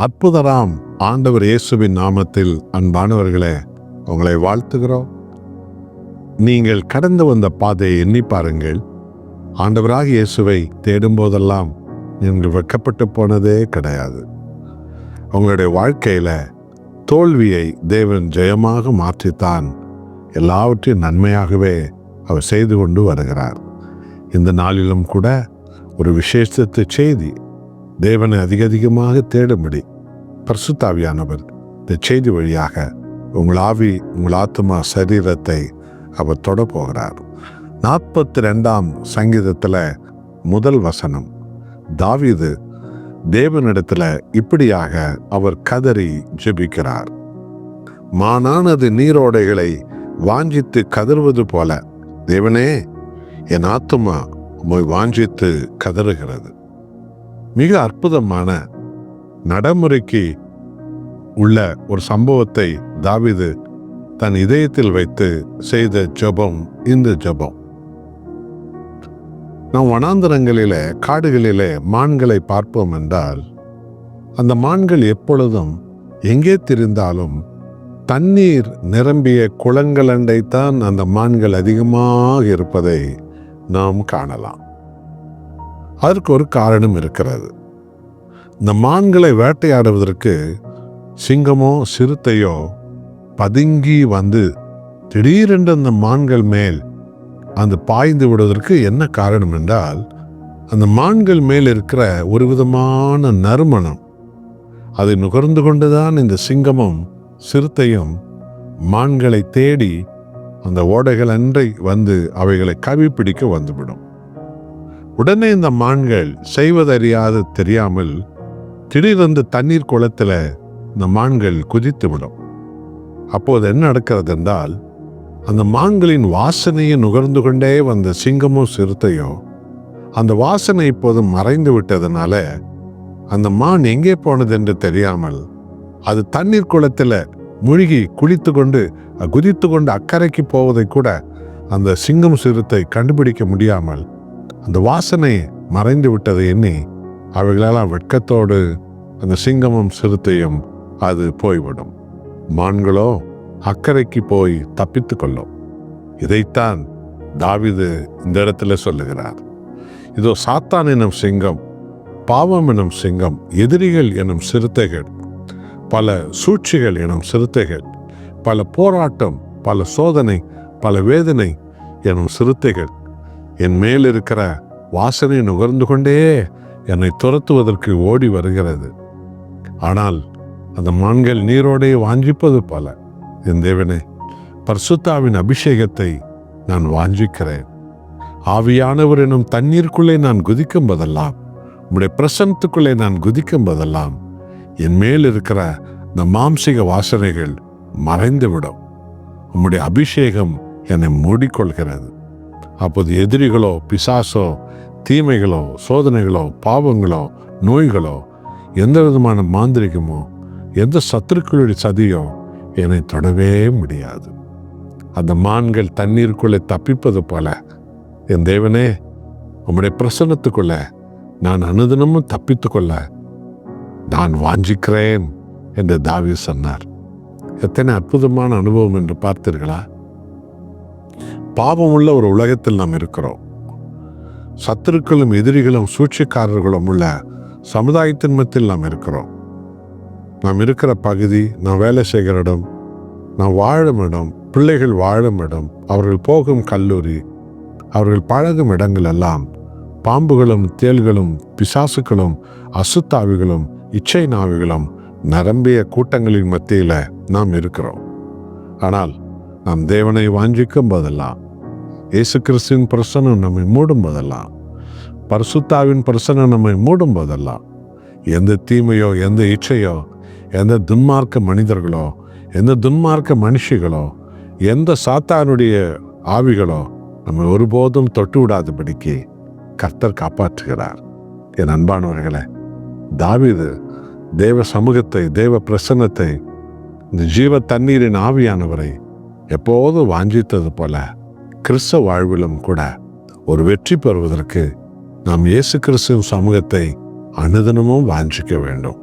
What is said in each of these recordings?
அற்புதராம் ஆண்டவர் இயேசுவின் நாமத்தில் அன்பானவர்களே, உங்களை வாழ்த்துகிறோம். நீங்கள் கடந்து வந்த பாதையை எண்ணி பாருங்கள். ஆண்டவராக இயேசுவை தேடும் போதெல்லாம் நீங்கள் வெட்கப்பட்டு போனதே கிடையாது. உங்களுடைய வாழ்க்கையில தோல்வியை தேவன் ஜெயமாக மாற்றித்தான் எல்லாவற்றையும் நன்மையாகவே அவர் செய்து கொண்டு வருகிறார். இந்த நாளிலும் கூட ஒரு விசேஷத்து செய்தி, தேவனை அதிகமாக தேடும்படி பரிசுத்த ஆவியானவர் இந்த செய்தி வழியாக உங்கள் ஆவி, உங்கள் ஆத்மா, சரீரத்தை அவர் தொட போகிறார். 42ஆம் சங்கீதத்தில் முதல் வசனம், தாவீது தேவனிடத்துல இப்படியாக அவர் கதறி ஜெபிக்கிறார். மானானது நீரோடைகளை வாஞ்சித்து கதறுவது போல, தேவனே என் ஆத்துமா உம்மை வாஞ்சித்து கதறுகிறது. மிக அற்புதமான நடைமுறைக்கு உள்ள ஒரு சம்பவத்தை தாவீது தன் இதயத்தில் வைத்து செய்த ஜெபம் இந்த ஜெபம். நாம் வனாந்தரங்களிலே, காடுகளிலே மான்களை பார்ப்போம் என்றால், அந்த மான்கள் எப்பொழுதும் எங்கே திரிந்தாலும் தண்ணீர் நிரம்பிய குளங்களண்டைத்தான் அந்த மான்கள் அதிகமாக இருப்பதை நாம் காணலாம். அதற்கு ஒரு காரணம் இருக்கிறது. இந்த மான்களை வேட்டையாடுவதற்கு சிங்கமோ சிறுத்தையோ பதுங்கி வந்து திடீரென்று அந்த மான்கள் மேல் அந்த பாய்ந்து விடுவதற்கு என்ன காரணம் என்றால், அந்த மான்கள் மேல் இருக்கிற ஒரு விதமான நறுமணம், அதை நுகர்ந்து கொண்டுதான் இந்த சிங்கமும் சிறுத்தையும் மான்களை தேடி அந்த ஓடைகள் அன்றை வந்து அவைகளை கவிப்பிடிக்க வந்துவிடும். உடனே இந்த மான்கள் செய்வதறியாது தெரியாமல் திடீரென்று தண்ணீர் குளத்தில் இந்த மான்கள் குதித்து விடும். அப்போது என்ன நடக்கிறது என்றால், அந்த மான்களின் வாசனையை நுகர்ந்து கொண்டே வந்த சிங்கமோ சிறுத்தையோ அந்த வாசனை இப்போது மறைந்து விட்டதுனால அந்த மான் எங்கே போனது என்று தெரியாமல் அது தண்ணீர் குளத்தில் மூழ்கி குதித்து கொண்டு அக்கறைக்கு போவதை கூட அந்த சிங்கம் சிறுத்தை கண்டுபிடிக்க முடியாமல் அந்த வாசனை மறைந்து விட்டதை எண்ணி அவைகளெல்லாம் வெட்கத்தோடு அந்த சிங்கமும் சிறுத்தையும் அது போய்விடும். மான்களோ அக்கறைக்கு போய் தப்பித்து கொள்ளும். இதைத்தான் தாவீது இந்த இடத்துல சொல்லுகிறார். இதோ சாத்தான் எனும் சிங்கம், பாவம் எனும் சிங்கம், எதிரிகள் எனும் சிறுத்தைகள், பல சூழ்ச்சிகள் எனும் சிறுத்தைகள், பல போராட்டம், பல சோதனை, பல வேதனை எனும் சிறுத்தைகள் என் மேல் இருக்கிற வாசனை நுகர்ந்து கொண்டே என்னை துரத்துவதற்கு ஓடி வருகிறது. ஆனால் அந்த மான்கள் நீரோடையை வாஞ்சிப்பது போல, என் தேவனே, பரிசுத்தாவின் அபிஷேகத்தை நான் வாஞ்சிக்கிறேன். ஆவியானவர் எனும் தண்ணீருக்குள்ளே நான் குதிக்கும் போதெல்லாம், உம்முடைய பிரசன்னத்துக்குள்ளே நான் குதிக்கும் போதெல்லாம் என் மேல் இருக்கிற இந்த மாம்சிக வாசனைகள் மறைந்துவிடும். உம்முடைய அபிஷேகம் என்னை மூடிக்கொள்கிறது. அப்போது எதிரிகளோ, பிசாசோ, தீமைகளோ, சோதனைகளோ, பாவங்களோ, நோய்களோ, எந்த விதமான மாந்திரிகமோ, எந்த சத்துருக்களுடைய சதியோ என்னை தொடவே முடியாது. அந்த மான்கள் தண்ணீருக்குள்ளே தப்பிப்பது போல, என் தேவனே, உம்முடைய பிரசன்னத்துக்குள்ள நான் அனுதினமும் தப்பித்து கொள்ள நான் வாஞ்சிக்கிறேன் என்று தாவீது சொன்னார். எத்தனை அற்புதமான அனுபவம் என்று பார்த்தீர்களா? பாவம் உள்ள ஒரு உலகத்தில் நாம் இருக்கிறோம். சத்துருக்களும் எதிரிகளும் சூழ்ச்சிக்காரர்களும் உள்ள சமுதாயத்தின் மத்தியில் நாம் இருக்கிறோம். நாம் இருக்கிற பகுதி, நாம் வேலை செய்கிற இடம், நாம் வாழும் இடம், பிள்ளைகள் வாழும் இடம், அவர்கள் போகும் கல்லூரி, அவர்கள் பழகும் இடங்கள் எல்லாம் பாம்புகளும் தேள்களும் பிசாசுகளும் அசுத்தாவிகளும் இச்சை நாவிகளும் நிரம்பிய கூட்டங்களின் மத்தியில நாம் இருக்கிறோம். ஆனால் நாம் தேவனை வாஞ்சிக்கும் போதெல்லாம், இயேசு கிறிஸ்துவின் பிரசன்னம் நம்மை மூடும் போதெல்லாம், பரிசுத்தாவின் பிரசன்னம் நம்மை மூடும் போதெல்லாம், எந்த தீமையோ, எந்த இச்சையோ, எந்த துன்மார்க்க மனிதர்களோ, எந்த துன்மார்க்க மனுஷிகளோ, எந்த சாத்தானுடைய ஆவிகளோ நம்மை ஒருபோதும் தொட்டு விடாதபடிக்கு கர்த்தர் காப்பாற்றுகிறார். என் அன்பானவர்களே, தாவீது தேவ சமூகத்தை, தேவ பிரசன்னத்தை, இந்த ஜீவ தண்ணீரின் ஆவியானவரை எப்போது வாஞ்சித்தது போல கிறிஸ்தவ வாழ்விலும் கூட ஒரு வெற்றி பெறுவதற்கு நாம் இயேசு கிறிஸ்துவின் சமூகத்தை அனுதினமும் வாஞ்சிக்க வேண்டும்.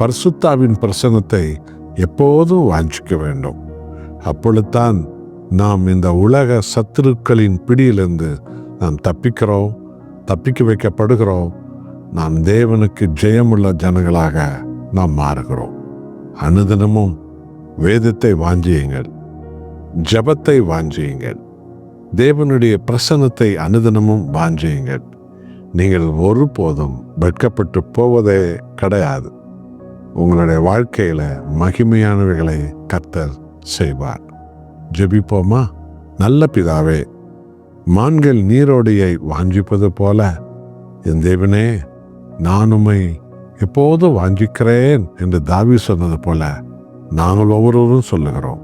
பரிசுத்தாவின் பிரசன்னத்தை எப்போதும் வாஞ்சிக்க வேண்டும். அப்பொழுதுதான் நாம் இந்த உலக சத்துருக்களின் பிடியிலிருந்து நாம் தப்பிக்க வைக்கப்படுகிறோம். நாம் தேவனுக்கு ஜெயமுள்ள ஜனங்களாக நாம் மாறுகிறோம். அனுதினமும் வேதத்தை வாஞ்சியுங்கள், ஜெபத்தை வாஞ்சியுங்கள், தேவனுடைய பிரசன்னத்தை அனுதினமும் வாஞ்சியுங்கள். நீங்கள் ஒருபோதும் வெட்கப்பட்டு போவதே கிடையாது. உங்களுடைய வாழ்க்கையில மகிமையானவைகளை கர்த்தர் செய்வார். ஜெபிப்போமா? நல்ல பிதாவே, மான்கள் நீரோடையை வாஞ்சிப்பது போல என் தேவனே, நான் உம்மை எப்போது வாஞ்சிக்கிறேன் என்று தாவீது சொன்னது போல நாங்கள் ஒவ்வொருவரும் சொல்லுகிறோம்.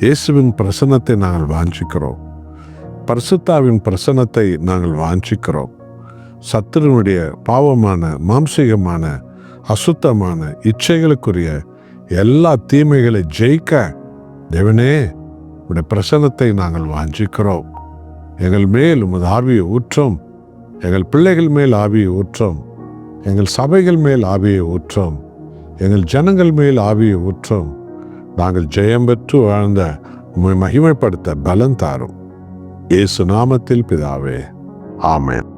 இயேசுவின் பிரசன்னத்தை நாங்கள் வாஞ்சிக்கிறோம். பரிசுத்தாவின் பிரசன்னத்தை நாங்கள் வாஞ்சிக்கிறோம். சத்துருனுடைய பாவமான, மாம்சீகமான, அசுத்தமான இச்சைகளுக்குரிய எல்லா தீமைகளை ஜெயிக்க தேவனே, உடைய பிரசன்னத்தை நாங்கள் வாஞ்சிக்கிறோம். எங்கள் மேல் உமது ஆவியை ஊற்றும். எங்கள் பிள்ளைகள் மேல் ஆவியை ஊற்றும். எங்கள் சபைகள் மேல் ஆவியை ஊற்றும். எங்கள் ஜனங்கள் மேல் ஆவியை ஊற்றும். நாங்கள் ஜெயம் பெற்று வாழ்ந்த உம்மை மகிமைப்படுத்த பலன் தாரும். இயேசு நாமத்தில் பிதாவே, ஆமென்.